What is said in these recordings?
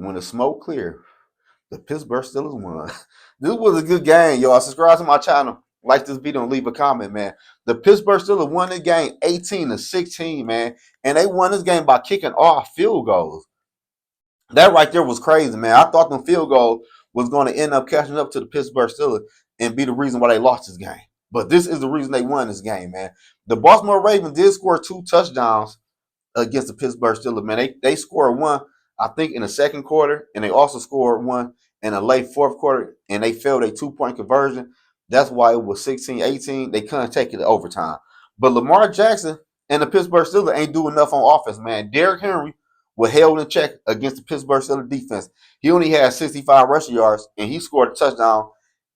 when the smoke cleared, the Pittsburgh Steelers won. This was a good game, y'all. Subscribe to my channel. Like this video and leave a comment, man. The Pittsburgh Steelers won the game 18-16, man. And they won this game by kicking off field goals. That right there was crazy, man. I thought the field goal was going to end up catching up to the Pittsburgh Steelers and be the reason why they lost this game. But this is the reason they won this game, man. The Baltimore Ravens did score 2 touchdowns against the Pittsburgh Steelers, man. They scored one, I think, in the second quarter, and they also scored one in the late fourth quarter, and they failed a 2-point conversion. That's why it was 16-18. They couldn't take it to overtime. But Lamar Jackson and the Pittsburgh Steelers ain't doing enough on offense, man. Derrick Henry was held in check against the Pittsburgh Steelers defense. He only had 65 rushing yards, and he scored a touchdown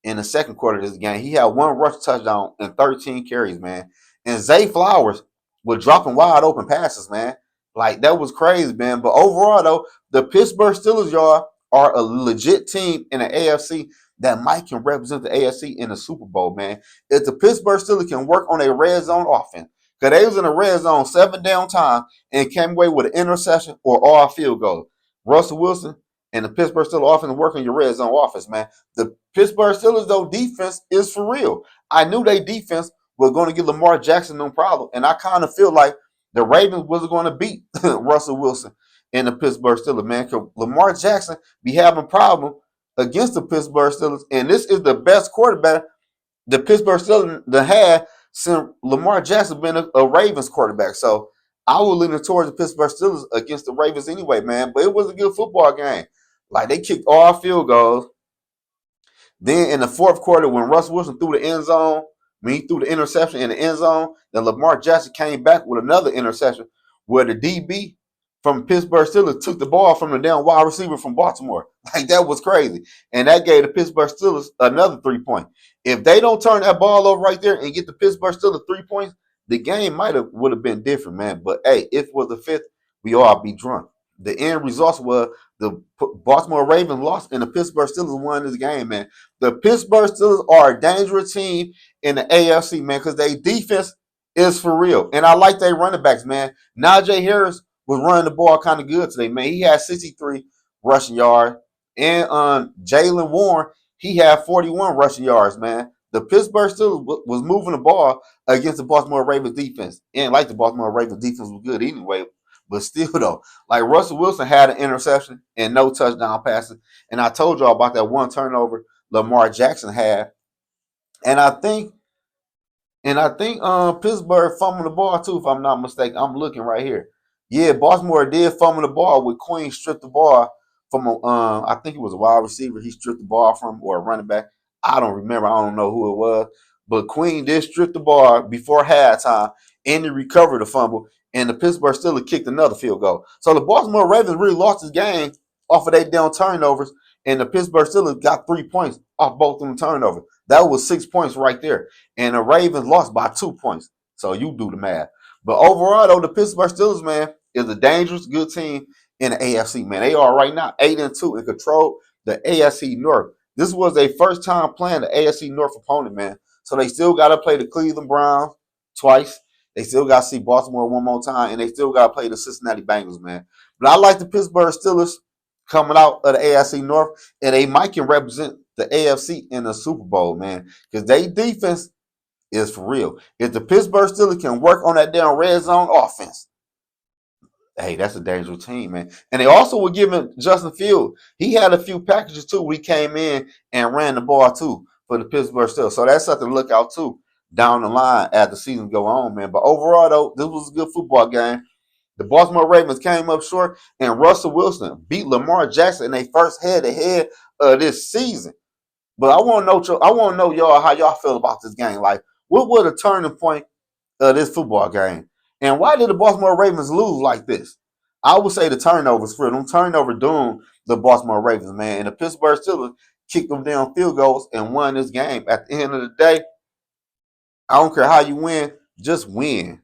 in the second quarter of this game. He had 1 rush touchdown and 13 carries, man. And Zay Flowers was dropping wide open passes, man. Like, that was crazy, man. But overall, though, the Pittsburgh Steelers, y'all, are a legit team in the AFC that might can represent the AFC in the Super Bowl, man. If the Pittsburgh Steelers can work on a red zone offense, because they was in the red zone 7 down time and came away with an interception or all field goal. Russell Wilson and the Pittsburgh Steelers offense working your red zone offense, man. The Pittsburgh Steelers, though, defense is for real. I knew their defense was going to give Lamar Jackson no problem, and I kind of feel like the Ravens wasn't going to beat Russell Wilson and the Pittsburgh Steelers, man, because Lamar Jackson be having a problem against the Pittsburgh Steelers, and this is the best quarterback the Pittsburgh Steelers had since Lamar Jackson been a Ravens quarterback. So I was leaning towards the Pittsburgh Steelers against the Ravens anyway, man. But it was a good football game. Like, they kicked all field goals. Then in the fourth quarter, when Russell Wilson threw the end zone, when he threw the interception in the end zone, then Lamar Jackson came back with another interception where the DB from Pittsburgh Steelers took the ball from the down wide receiver from Baltimore. Like, that was crazy. And that gave the Pittsburgh Steelers another 3 points. If they don't turn that ball over right there and get the Pittsburgh Steelers 3 points, the game would have been different, man. But hey, if it was the fifth, we all be drunk. The end results was the Baltimore Ravens lost and the Pittsburgh Steelers won this game, man. The Pittsburgh Steelers are a dangerous team in the AFC, man, because their defense is for real. And I like their running backs, man. Najee Harris was running the ball kind of good today, man. He had 63 rushing yards. And Jaylen Warren, he had 41 rushing yards, man. The Pittsburgh Steelers was moving the ball against the Baltimore Ravens defense. And like the Baltimore Ravens defense was good anyway. But still, though, like Russell Wilson had an interception and no touchdown passes. And I told y'all about that one turnover Lamar Jackson had. And I think Pittsburgh fumbled the ball too, if I'm not mistaken. I'm looking right here. Yeah, Baltimore did fumble the ball with Queen stripped the ball from I think it was a wide receiver. He stripped the ball from, or a running back. I don't remember. I don't know who it was. But Queen did strip the ball before halftime, and he recovered the fumble. And the Pittsburgh Steelers kicked another field goal. So the Baltimore Ravens really lost this game off of their down turnovers, and the Pittsburgh Steelers got 3 points off both of them turnovers. That was 6 points right there. And the Ravens lost by 2 points. So you do the math. But overall, though, the Pittsburgh Steelers, man, is a dangerous, good team in the AFC, man. They are right now 8-2 and control the AFC North. This was their first time playing the AFC North opponent, man. So they still got to play the Cleveland Browns twice. They still got to see Baltimore one more time, and they still got to play the Cincinnati Bengals, man. But I like the Pittsburgh Steelers coming out of the AFC North, and they might can represent the AFC in the Super Bowl, man, because their defense is for real. If the Pittsburgh Steelers can work on that damn red zone offense, hey, that's a dangerous team, man. And they also were giving Justin Fields. He had a few packages, too, when he came in and ran the ball, too, for the Pittsburgh Steelers. So that's something to look out, too, down the line as the season go on, man. But overall, though, this was a good football game. The Baltimore Ravens came up short, and Russell Wilson beat Lamar Jackson in their first head-to-head of this season. But I want to know y'all how y'all feel about this game. Like, what was the turning point of this football game? And why did the Baltimore Ravens lose like this? I would say the turnovers for them. Turnover doomed the Baltimore Ravens, man. And the Pittsburgh Steelers kicked them down field goals and won this game. At the end of the day, I don't care how you win, just win.